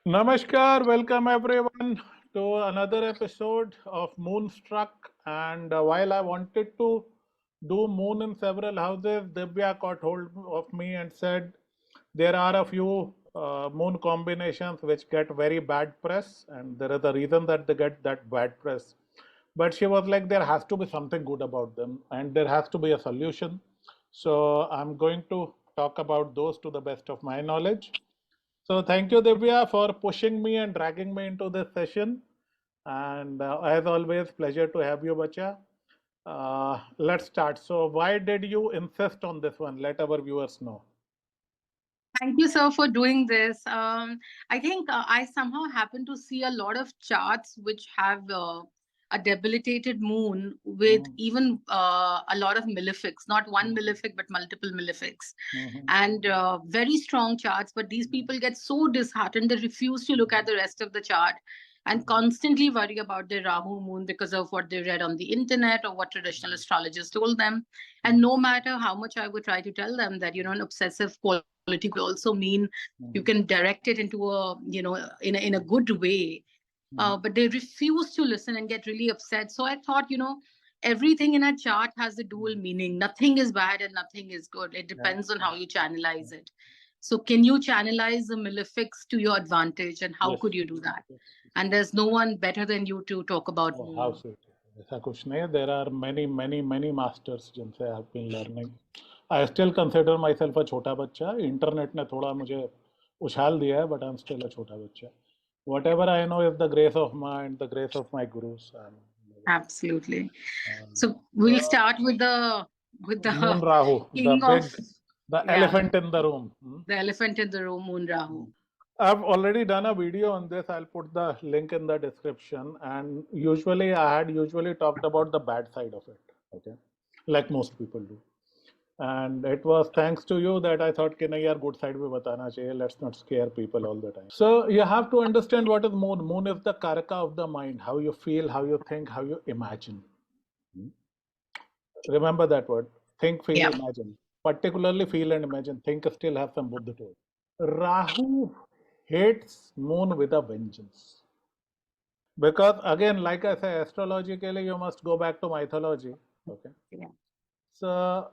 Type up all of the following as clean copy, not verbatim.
Namaskar, welcome everyone to another episode of Moonstruck. And while I wanted to do Moon in several houses, Divya caught hold of me and said there are a few Moon combinations which get very bad press, and there is a reason that they get that bad press. But she was like, there has to be something good about them, and there has to be a solution. So I'm going to talk about those to the best of my knowledge. So thank you, Divya, for pushing me and dragging me into this session. And as always, pleasure to have you, Bacha. Let's start. So why did you insist on this one? Let our viewers know. Thank you, sir, for doing this. I think I somehow happen to see a lot of charts which have a debilitated moon with Mm, even a lot of malefics, not one malefic, but multiple malefics, mhm, and very strong charts. But these people get so disheartened they refuse to look at the rest of the chart and mhm, constantly worry about their Rahu moon because of what they read on the internet or what traditional astrologers told them. And no matter how much I would try to tell them that, an obsessive quality could also mean you mhm, can direct it into in a good way. mhm. But they refuse to listen and get really upset. So I thought, everything in a chart has a dual meaning. Nothing is bad and nothing is good. It Yeah. depends on how you channelize it. So can you channelize the malefics to your advantage, and how Yes. could you do that? Yes. And there's no one better than you to talk about Oh, how moon. sweet. ऐसा कुछ नहीं है. There are many, many, many masters जिनसे I have been learning. I still consider myself a छोटा बच्चा. Internet ने थोड़ा मुझे उछाल दिया है, but I'm still a छोटा बच्चा. Whatever I know is the grace of mind, the grace of my gurus. Absolutely. And, So we'll start with the Moon Rahu, the king of, big, the yeah, elephant in the room. the elephant in the room, Moon Rahu. I've already done a video on this. I'll put the link in the description. And usually, I had usually talked about the bad side of it. Okay, like most people do. And it was thanks to you that I thought कि नहीं यार good side भी बताना चाहिए. Let's not scare people all the time. So you have to understand what is moon. Moon is the karaka of the mind. How you feel, how you think, how you imagine. Remember that word. Think, feel, Yeah. imagine. Particularly feel and imagine. Think still has some buddha to it. Rahu hates moon with a vengeance. Because again, like I say, astrologically you must go back to mythology. Okay. Yeah. So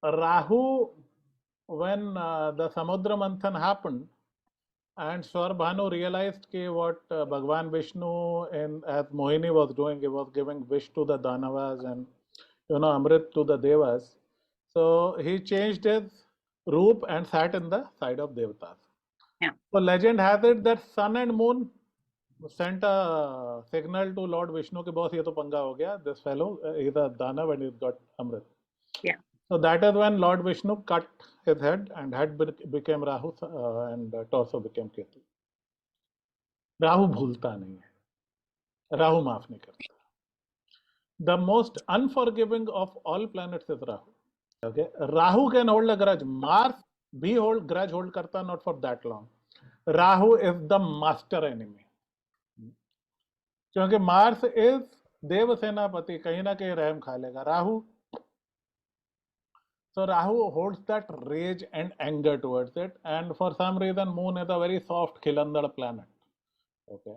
Rahu, when the Samudra Manthan happened, and Swarbhanu realized कि what Bhagwan Vishnu and as Mohini was doing, he was giving wish to the Danavas and Amrit to the Devas. So he changed his roop and sat in the side of Devatas. Yeah. So legend has it that sun and moon sent a signal to Lord Vishnu कि boss ये तो पंगा हो गया. This fellow is a Danav and he's got Amrit. Yeah. So that is when Lord Vishnu cut his head and head became Rahu and torso became Ketu. Rahu भूलता नहीं है, राहु माफ नहीं करता. The most unforgiving of all planets is Rahu. Okay, Rahu can hold a grudge. Mars भी hold grudge hold करता, not for that long. Rahu is the master enemy. क्योंकि Mars is देव सेनापति, कहीं ना कहीं रहम खा लेगा. Rahu, so Rahu holds that rage and anger towards it, and for some reason Moon is a very soft khilandad planet. Okay,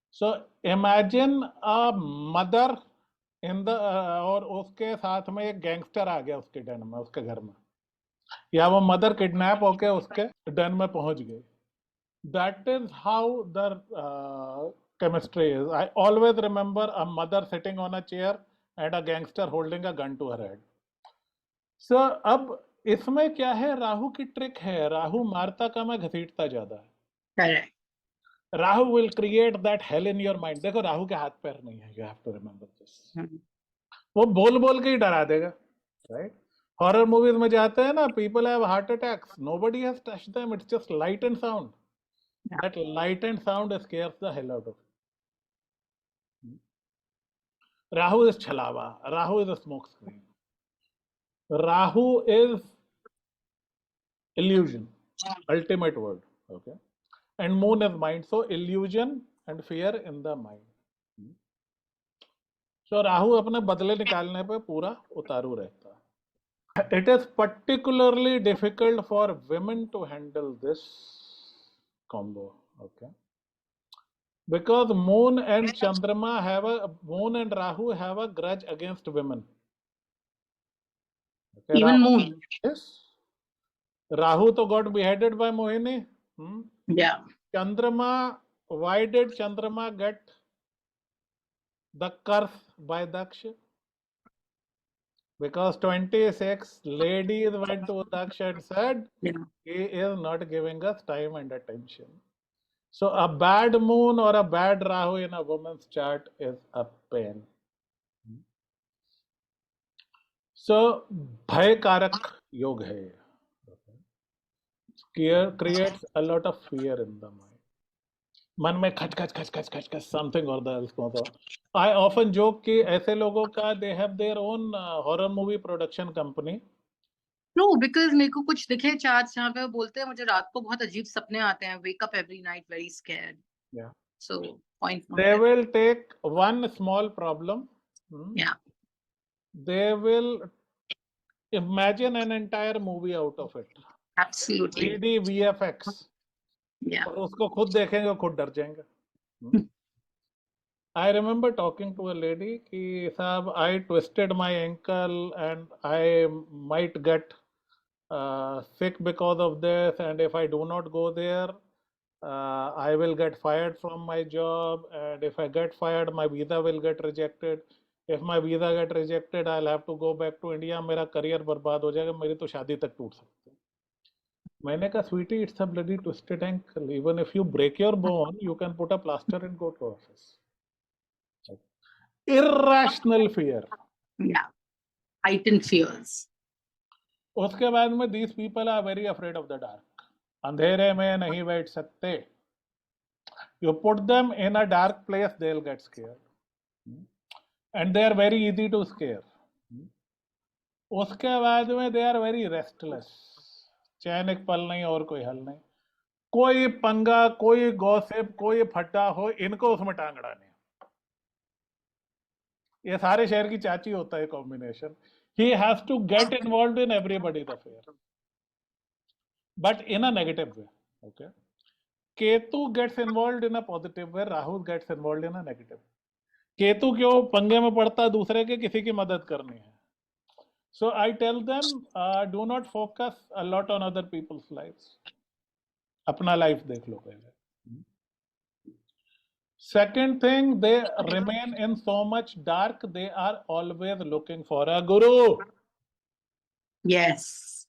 so imagine a mother in the और उसके साथ में एक गैंगस्टर आ गया उसके डन में, उसके घर में, या वो मदर किडनैप होके उसके डन में पहुंच गई. That is how the chemistry is. I always remember a mother sitting on a chair and a gangster holding a gun to her head. So अब इसमें क्या है, राहु की ट्रिक है. राहु मारता कम है, घसीटता ज्यादा है. Correct. Rahu will create that hell in your mind. देखो राहु के हाथ पैर नहीं है, you have to remember this. Mhm. वो बोल बोल के ही डरा देगा, राइट. हॉरर मूवीज में जाते हैं ना, people have heart attacks, nobody has touched them, it's just light and sound. Yeah. That light and sound scares the hell out of. Rahu is छलावा, Rahu is a smoke screen, Rahu is illusion, ultimate word. Okay, and moon is mind, so illusion and fear in the mind. So Rahu अपने बदले निकालने पे पूरा उतारू रहता है. It is particularly difficult for women to handle this combo. Okay. Because Moon and Rahu have a grudge against women. Okay, Even Moon. Yes. Rahu to got beheaded by Mohini. Yeah. Chandrama, why did Chandrama get the curse by Daksha? Because 26 ladies went to Daksha and said, Yeah. he is not giving us time and attention. So a bad moon or a bad Rahu in a woman's chart is a pain. So Bhaykarak Yoga hai. Creates a lot of fear in the mind. मन में खच खच खच खच खच खच something or the else goes on. I often joke कि ऐसे लोगों का they have their own horror movie production company. No, because मेरे को कुछ दिखे चार्ट्स जहाँ पे वो बोलते हैं मुझे रात को बहुत अजीब सपने आते हैं. Wake up every night very scared. Yeah. So point not They there. will take one small problem. Yeah. They will imagine an entire movie out of it. Absolutely. 3D VFX. Yeah. और उसको खुद देखेंगे खुद डर जाएंगे. I remember talking to a lady कि साहब I twisted my ankle and I might get sick because of this, and if I do not go there I will get fired from my job, and if I get fired my visa will get rejected. If my visa get rejected I'll have to go back to India. मेरा career बर्बाद हो जाएगा, मेरी तो शादी तक टूट सकती है. मैंने कहा sweetie it's a bloody twisted ankle. Even if you break your bone you can put a plaster and go to office. Irrational fear. Yeah. Heightened fears. उसके बाद में these people are very afraid of the dark. अंधेरे में नहीं बैठ सकते. You put them in a dark place, they'll get scared. And they are very easy to scare. उसके बाद में they are very restless. चैन एक पल नहीं और कोई हल नहीं. कोई पंगा, कोई गॉसिप, कोई फट्टा हो, इनको उसमें टांग अड़ानी. ये सारे शहर की चाची होता है combination. He has to get involved in everybody's affair, but in a negative way. Okay. Ketu gets involved in a positive way. Rahu gets involved in a negative. Ketu क्यों पंगे में पड़ता, दूसरे के किसी की मदद करनी है. So I tell them do not focus a lot on other people's lives. अपना लाइफ देख लो पहले. Second thing, they remain in so much dark, they are always looking for a guru. Yes.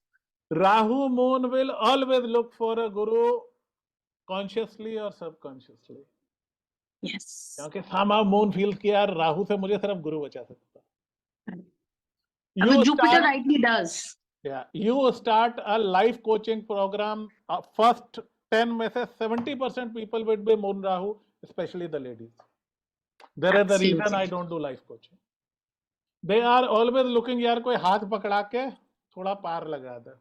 Rahu Moon will always look for a guru, consciously or subconsciously. Yes. क्योंकि somehow Moon feels कि यार राहु से मुझे सिर्फ गुरु बचा सकता. Jupiter rightly does. Yeah, you start a life coaching program. First 10 में से 70% people will be Moon Rahu, especially the ladies. There is a reason I don't do life coaching. They are always looking यार कोई हाथ पकड़ा के थोड़ा पार लगा दे,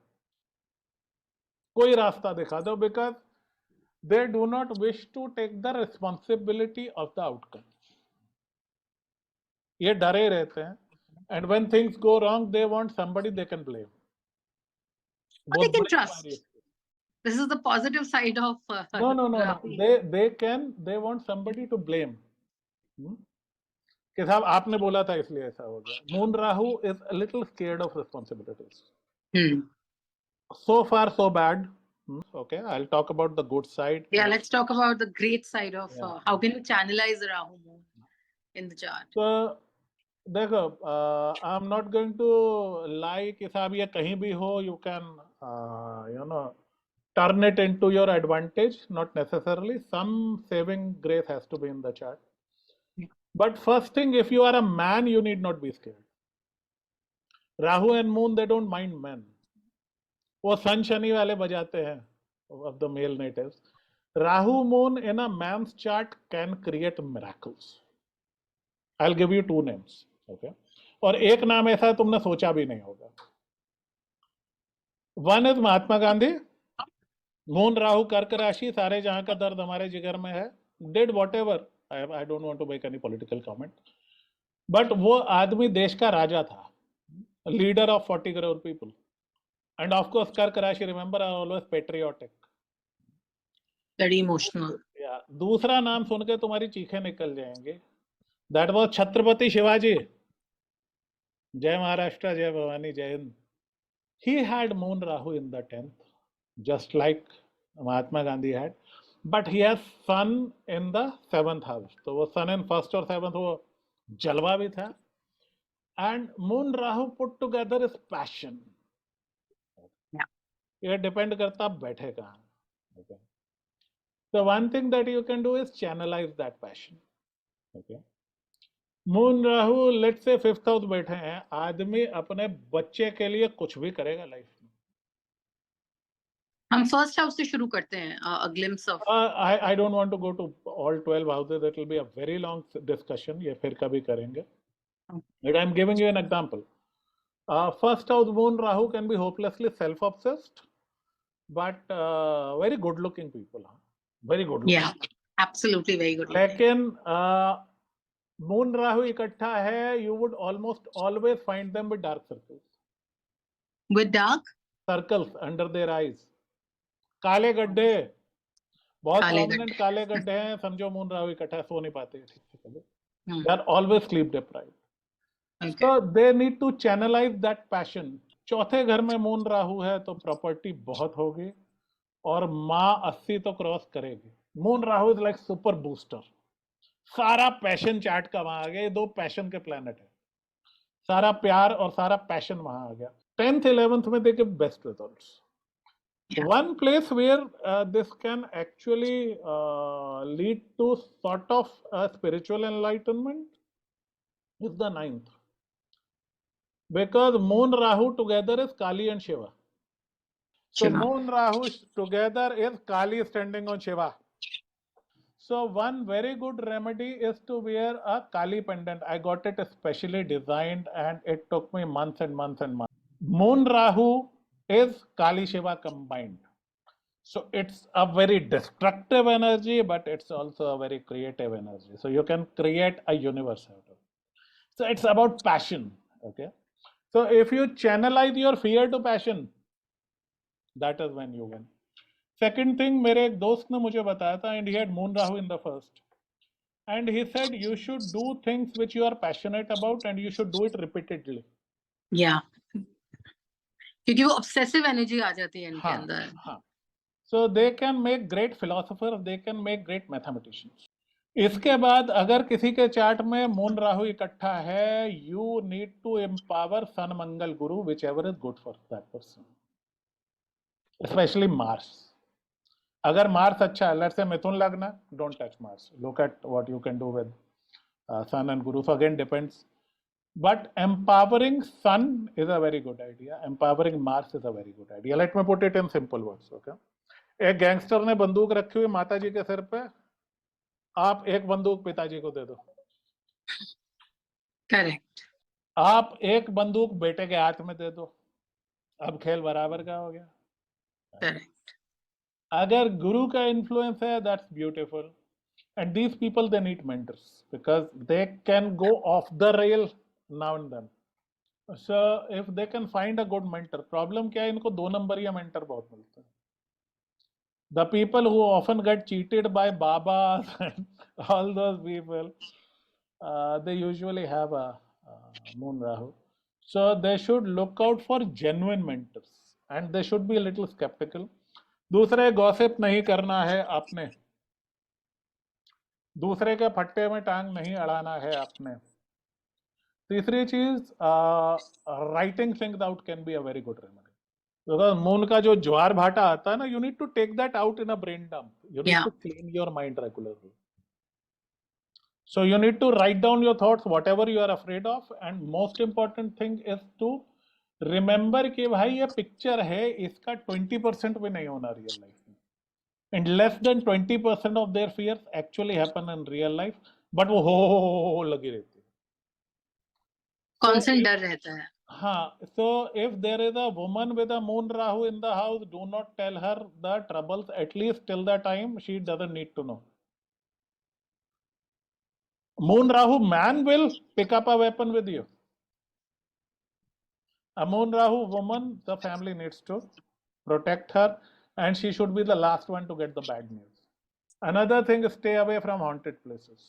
कोई रास्ता दिखा दो, because they do not wish to take the responsibility of the outcome. ये डरे रहते हैं, and when things go wrong they want somebody they can blame. But they can trust. This is the positive side of no. They want somebody to blame. कि साहब आपने बोला था इसलिए ऐसा हो गया. Moon Rahu is a little scared of responsibilities. So far so bad. Okay, I'll talk about the good side. Yeah, let's talk about the great side of how can you channelize the Rahu Moon in the chart. So देखो, I'm not going to lie कि साहब ये कहीं भी हो, you can turn it into your advantage. Not necessarily. Some saving grace has to be in the chart. But first thing, if you are a man, you need not be scared. Rahu and Moon, they don't mind men. वो सन शनि वाले बजाते हैं of the male natives. Rahu Moon in a man's chart can create miracles. I'll give you two names. Okay. और एक नाम ऐसा तुमने सोचा भी नहीं होगा. One is Mahatma Gandhi. Moon Rahu कर्क राशि, सारे जहां का दर्द हमारे जिगर में है. Did whatever. I don't want to make any political comment. But वो आदमी देश का राजा था. Leader of 40 crore people. And of course, Kark Rashi, remember, are always patriotic. Very emotional. या दूसरा नाम सुन के तुम्हारी चीखें निकल जाएंगे. That was Chhatrapati Shivaji. जय महाराष्ट्र, जय भवानी, जय Hind. He had Moon Rahu in the 10th, just like Mahatma Gandhi had, but he has Sun in the 7th house. तो वो Sun in first और 7th वो जलवा भी था. And Moon Rahu put together is passion. Yeah. ये depend करता आप बैठे कहाँ. Okay. So one thing that you can do is channelize that passion. Okay. Moon Rahu late से 5th हाउस बैठे हैं, आदमी अपने बच्चे के लिए कुछ भी करेगा लाइफ में. हम फर्स्ट हाउस से शुरू करते हैं. A glimpse of. I don't want to go to all 12 houses. It will be a very long discussion. ये फिर कभी करेंगे. But I'm giving you an example. First house Moon Rahu can be hopelessly self-obsessed, but very good-looking people. Very good-looking. Yeah, absolutely very good. लेकिन Moon Rahu इकट्ठा है, you would almost always find them with dark circles. With dark circles under their eyes. काले गड्ढे, बहुत prominent काले गड्ढे हैं. समझो मून राहु इकट्ठा, सो नहीं पाते ठीक से कभी. They are always sleep deprived. Okay. So they need to channelize that passion. चौथे घर में मून राहु है तो प्रॉपर्टी बहुत होगी और माँ 80 तो क्रॉस करेगी. Moon Rahu is like super booster. सारा पैशन चार्ट का वहां आ गया. ये दो पैशन के प्लैनेट है. सारा प्यार और सारा पैशन वहां आ गया. 10th 11th में देखे best results. Yeah. One place where this can actually lead to sort of spiritual enlightenment is the 9th, because Moon Rahu together is Kali and Shiva. So Shiva. Moon Rahu together is Kali standing on Shiva. So one very good remedy is to wear a Kali pendant. I got it specially designed and it took me months and months and months. Moon Rahu is Kali Shiva combined. So it's a very destructive energy, but it's also a very creative energy. So you can create a universe out of it. So it's about passion. Okay. So if you channelize your fear to passion, that is when you win. Second thing, मेरे एक दोस्त ने मुझे बताया था, and he had Moon Rahu in the first, and he said you should do things which you are passionate about and you should do it repeatedly. Yeah. क्योंकि वो obsessive energy आ जाती है इनके अंदर. हाँ. So they can make great philosophers, they can make great mathematicians. इसके बाद अगर किसी के चार्ट में मून राहु इकट्ठा है, you need to empower sun Mangal Guru, whichever is good for that person, especially Mars. अगर मार्स अच्छा है, let's say मिथुन लग्न, don't touch Mars. Look at what you can do with sun and guru. So again depends. But empowering sun is a very good idea. Empowering Mars is a very good idea. Let me put it in simple words. Okay. एक gangster ने बंदूक रखी हुई माता जी के सिर पे, आप एक बंदूक पिताजी को दे दो. करेक्ट. आप एक बंदूक बेटे के हाथ में दे दो, अब खेल बराबर का हो गया. करेक्ट. अगर गुरु का इन्फ्लुएंस है, that's beautiful. And these people they need mentors because they can go off the rail now and then. So if they can find a good mentor. Problem क्या है, इनको 2 नंबरिया मेंटर बहुत मिलते हैं. The people who often get cheated by babas and all those people, they usually have a Moon Rahu. So they should look out for genuine mentors and they should be a little skeptical. दूसरे gossip नहीं करना है आपने, दूसरे के फट्टे में टांग नहीं अड़ाना है आपने. तीसरी चीज, writing things out can be a very good remedy. Because moon का जो ज्वार भाटा आता है ना, you need to take that out in a brain dump. You need to clean your mind regularly. So you need to write down your thoughts, whatever you are afraid of, and most important thing is to remember कि भाई ये picture है, इसका 20% भी नहीं होना real life में. And less than 20% of their fears actually happen in real life, but वो हो लगी रहती है. Constant डर रहता है. हाँ, so if there is a woman with a Moon Rahu in the house, do not tell her the troubles, at least till the time she doesn't need to know. Moon Rahu man will pick up a weapon with you. A Moon Rahu woman, the family needs to protect her and she should be the last one to get the bad news. Another thing, stay away from haunted places,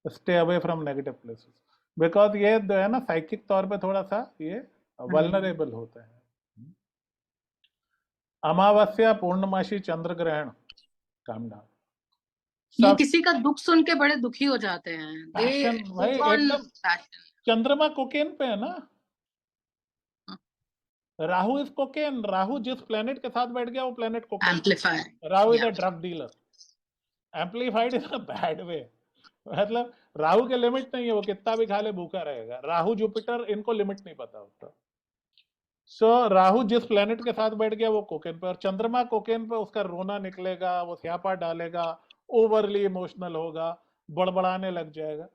stay away from negative places, because ये जो है ना psychic तौर पे थोड़ा सा ये vulnerable होते हैं. अमावस्या, पूर्णमासी, चंद्र ग्रहण, काम डाउन. ये किसी का दुख सुन के बड़े दुखी हो जाते हैं. पैशन भाई एकदम. चंद्रमा कोकेन पे है ना. Rahu is cocaine. राहु जिस प्लेनेट के साथ बैठ गया वो planet cocaine. Amplified. Rahu is a drug dealer. Amplified in a bad way. मतलब राहु के लिमिट नहीं है, वो कितना भी खा ले भूखा रहेगा. राहु जुपिटर इनको लिमिट नहीं पता होता. सो राहु जिस प्लेनेट के साथ बैठ गया वो कोकेन पे, और चंद्रमा कोकेन पे उसका रोना निकलेगा, वो स्यापा डालेगा, ओवरली इमोशनल होगा, बड़बड़ाने लग जाएगा.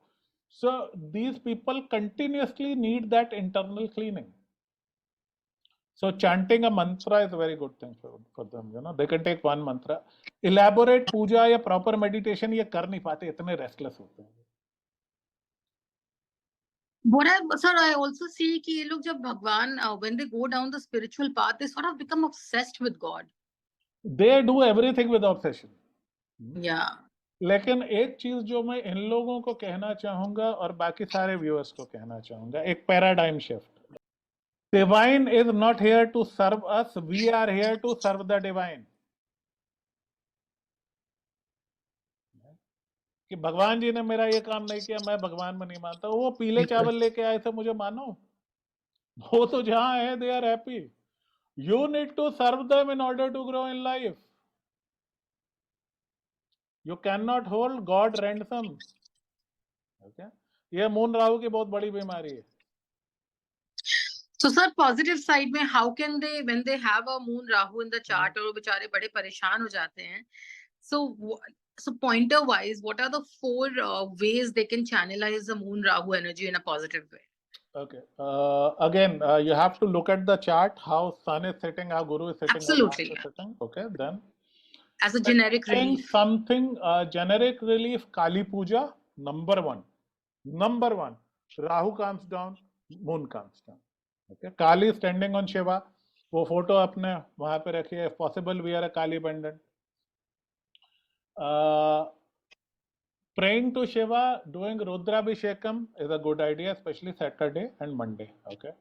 So these people continuously need that internal cleaning. So chanting a mantra is a very good thing for them, you know. They can take one mantra. Elaborate puja या proper meditation ये कर नहीं पाते, इतने restless होते हैं. Sir, I also see कि ये लोग जब भगवान when they go down the spiritual path, they sort of become obsessed with God. They do everything with obsession. Yeah. लेकिन एक चीज जो मैं इन लोगों को कहना चाहूंगा और बाकी सारे व्यूअर्स को कहना चाहूंगा, एक paradigm shift. Divine is not here to serve us, we are here to serve the divine. कि भगवान जी ने मेरा ये काम नहीं किया, मैं भगवान में नहीं मानता. वो पीले चावल लेके आए थे, मुझे मानो, वो तो जहां है they are happy. You need to serve them in order to grow in life. You can not hold God ransom. Okay, ये मून राहु की बहुत बड़ी बीमारी है. So sir, positive side में how can they, when they have a moon rahu in the chart और वो बेचारे बड़े परेशान हो जाते हैं, so pointer wise, what are the 4 ways they can channelize the moon rahu energy in a positive way? Okay, again you have to look at the chart, how sun is sitting, how guru is sitting. Absolutely, how Mars is sitting. Okay, then as a generic relief, something generic relief, Kali puja, number one. Rahu comes down, moon comes down. Okay, Kali standing on Shiva, वो photo अपने वहां पे रखिए. If possible, wear a Kali pendant. Praying to Shiva, doing Rudrabhishekam is a good idea, especially Saturday and Monday. Okay,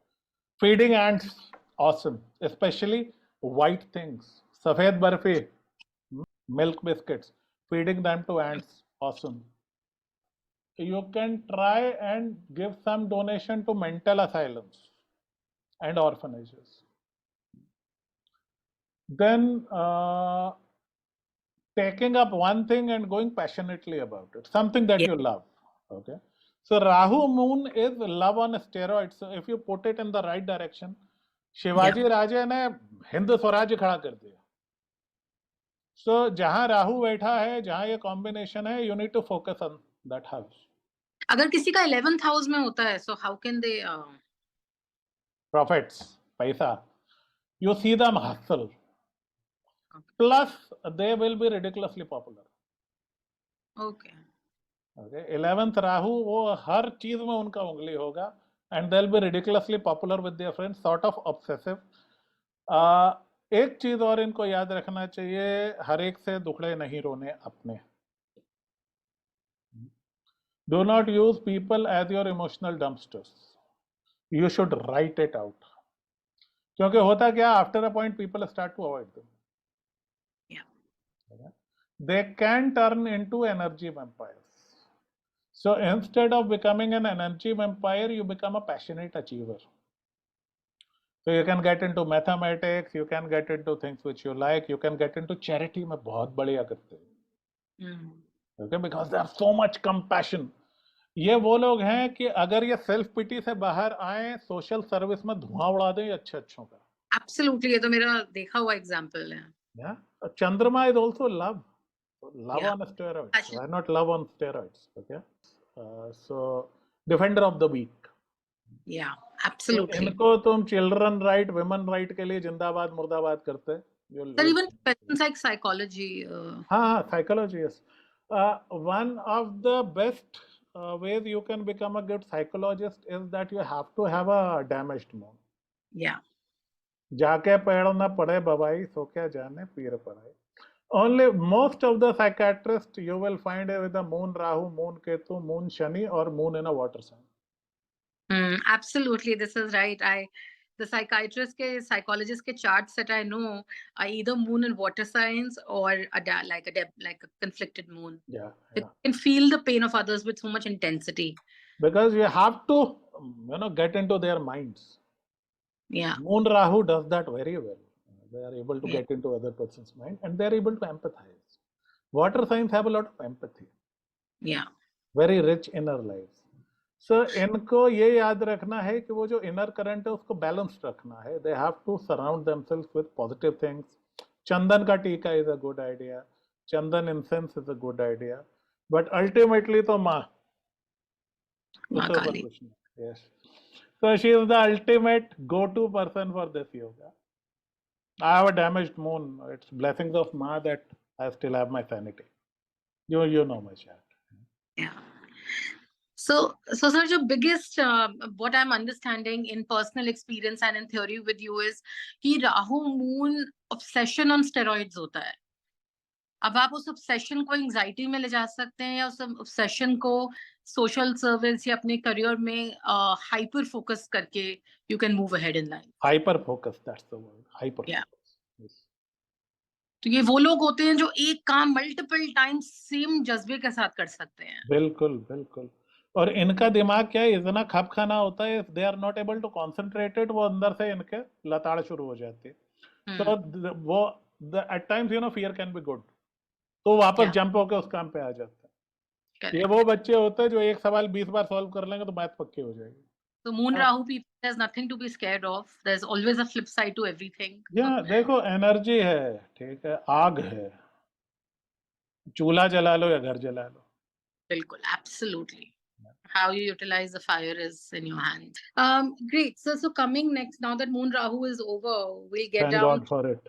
feeding ants, awesome, especially white things, सफेद barfi, milk biscuits, feeding them to ants, awesome. You can try and give some donation to mental asylums and orphanages. Then taking up one thing and going passionately about it, something that you love. Okay, so Rahu moon is love on steroids. So if you put it in the right direction, Shivaji राजे ने हिंद स्वराज्य खड़ा कर दिया. So जहां राहु बैठा है, जहां ये कॉम्बिनेशन है, you need to focus on that house. अगर किसी का 11th house में होता है, so how can they profits, paisa, you see them hustle, plus they will be ridiculously popular. Okay, 11th Rahu, वो हर चीज में उनका उंगली होगा, and they'll be ridiculously popular with their friends, sort of obsessive. एक चीज और इनको याद रखना चाहिए, हर एक से दुखड़े नहीं रोने अपने. Do not use people as your emotional dumpsters. You should write it out. क्योंकि होता क्या, after a point people start to avoid them. Yeah. They can turn into energy vampires. So instead of becoming an energy vampire, you become a passionate achiever. So you can get into mathematics, you can get into things which you like, you can get into charity में बहुत बढ़िया करते हैं. Okay, because there are so much compassion. ये वो लोग हैं कि अगर ये सेल्फ पिटी से बाहर आए, सोशल सर्विस में धुआं उड़ा दें अच्छे अच्छों का. Absolutely, ये तो मेरा देखा हुआ एग्जांपल है. Yeah, Chandrama is also love. Love on steroids. Why not love on steroids? Okay, so defender of the weak. Yeah, absolutely. So, इनको तुम children right, women right के लिए जिंदाबाद मुर्दाबाद करते. Sir, even questions like psychology. हाँ, psychology is one of the best ways you can become a good psychologist is that you have to have a damaged moon. Yeah. जाके पेड़ ना पड़े बबाई, सो क्या जाने पीर पड़ाई. Only most of the psychiatrists you will find with the Moon Rahu, Moon Ketu, Moon Shani, or Moon in a water sign. Absolutely, this is right. The psychologist ke charts that I know are either moon and water signs or like a conflicted moon. Yeah, You yeah. can feel the pain of others with so much intensity. Because you have to, get into their minds. Yeah. Moon Rahu does that very well. They are able to Yeah. get into other person's mind and they are able to empathize. Water signs have a lot of empathy. Yeah. Very rich inner lives. So इनको ये याद रखना है कि वो जो inner current है उसको balanced रखना है. They have to surround themselves with positive things. चंदन का टीका is a good idea. Chandan incense is a good idea. But ultimately तो माँ. माँ उससे ऊपर काली. कुछ नहीं. Yes. So she is the ultimate go-to person for this yoga. I have a damaged moon. It's blessings of Ma that I still have my sanity. You know my chat. Yeah. So sir, the biggest what I'm understanding in personal experience and in theory with you is कि Rahu Moon obsession on steroids होता है. अब आप उस obsession को anxiety में ले जा सकते हैं या उस obsession को social service या अपने career में hyper focus करके you can move ahead in life. Hyper focus, that's the word. Hyper Yeah. focus. Yes. तो ये वो लोग होते हैं जो एक काम मल्टीपल टाइम सेम जज्बे के साथ कर सकते हैं. बिल्कुल बिल्कुल. और इनका दिमाग क्या है, इतना खप खाना होता है, if they are not able to concentrate it, वो अंदर से इनके लताड़ शुरू हो जाती है. तो वो at times fear can be good. तो वापस जंप होकर उस काम पे आ जाता है. ये वो बच्चे होते हैं जो एक सवाल 20 बार सॉल्व कर लेंगे तो मैथ पक्की हो जाएगी. So Moon Rahu people, there's nothing to be scared of. There's always a flip side to everything. Yeah, देखो एनर्जी है, ठीक है, आग है, चूल्हा जला लो या घर जला लो. बिल्कुल, absolutely. How you utilize the fire is in your hands. Great. So coming next, now that Moon Rahu is over, we'll get Thank down. God for it.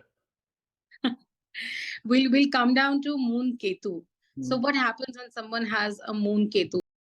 We'll come down to Moon Ketu. So what happens when someone has a Moon Ketu?